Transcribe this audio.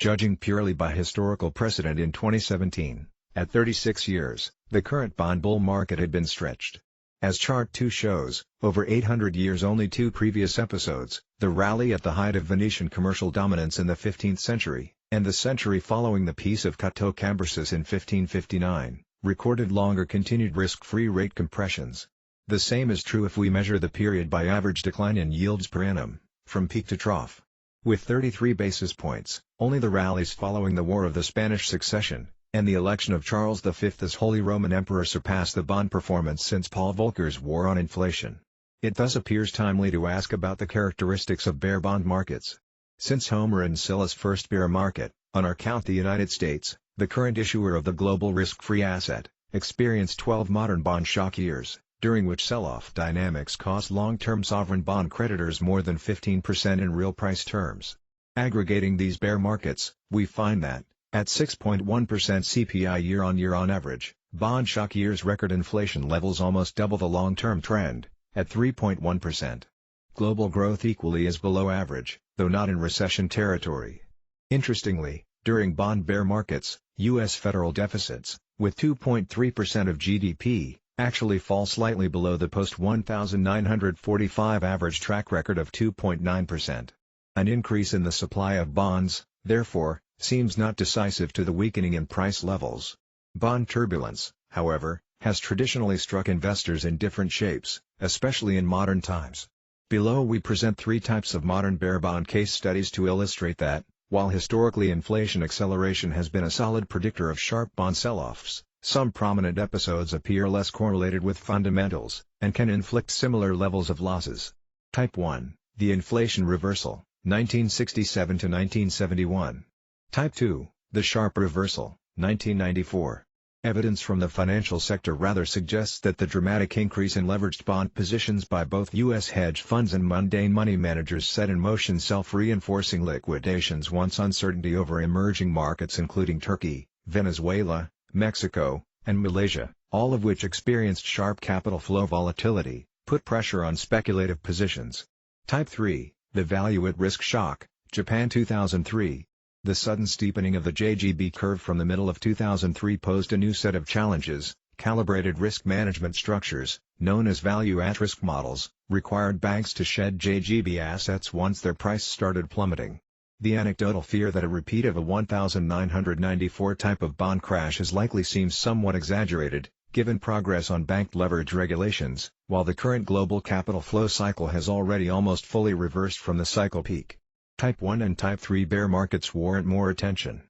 Judging purely by historical precedent in 2017, at 36 years, the current bond bull market had been stretched. As Chart 2 shows, over 800 years, only two previous episodes, the rally at the height of Venetian commercial dominance in the 15th century, and the century following the Peace of Cateau-Cambrésis in 1559, recorded longer continued risk-free rate compressions. The same is true if we measure the period by average decline in yields per annum, from peak to trough. With 33 basis points, only the rallies following the War of the Spanish Succession, and the election of Charles V as Holy Roman Emperor surpassed the bond performance since Paul Volcker's War on Inflation. It thus appears timely to ask about the characteristics of bear bond markets. Since Homer and Scylla's first bear market, on our count the United States, the current issuer of the global risk-free asset, experienced 12 modern bond shock years, during which sell-off dynamics cost long-term sovereign bond creditors more than 15% in real price terms. Aggregating these bear markets, we find that, at 6.1% CPI year-on-year on average, bond shock years record inflation levels almost double the long-term trend, at 3.1%. Global growth equally is below average, though not in recession territory. Interestingly, during bond bear markets, U.S. federal deficits, with 2.3% of GDP, actually fall slightly below the post-1945 average track record of 2.9%. An increase in the supply of bonds, therefore, seems not decisive to the weakening in price levels. Bond turbulence, however, has traditionally struck investors in different shapes, especially in modern times. Below we present three types of modern bear bond case studies to illustrate that, while historically inflation acceleration has been a solid predictor of sharp bond sell-offs, some prominent episodes appear less correlated with fundamentals, and can inflict similar levels of losses. Type 1, the inflation reversal, 1967 to 1971. Type 2, the sharp reversal, 1994. Evidence from the financial sector rather suggests that the dramatic increase in leveraged bond positions by both U.S. hedge funds and mundane money managers set in motion self-reinforcing liquidations once uncertainty over emerging markets including Turkey, Venezuela, Mexico, and Malaysia, all of which experienced sharp capital flow volatility, put pressure on speculative positions. Type 3, the value at risk shock, Japan 2003. The sudden steepening of the JGB curve from the middle of 2003 posed a new set of challenges. Calibrated risk management structures, known as value-at-risk models, required banks to shed JGB assets once their price started plummeting. The anecdotal fear that a repeat of a 1994 type of bond crash is likely seems somewhat exaggerated, given progress on bank leverage regulations, while the current global capital flow cycle has already almost fully reversed from the cycle peak. Type 1 and Type 3 bear markets warrant more attention.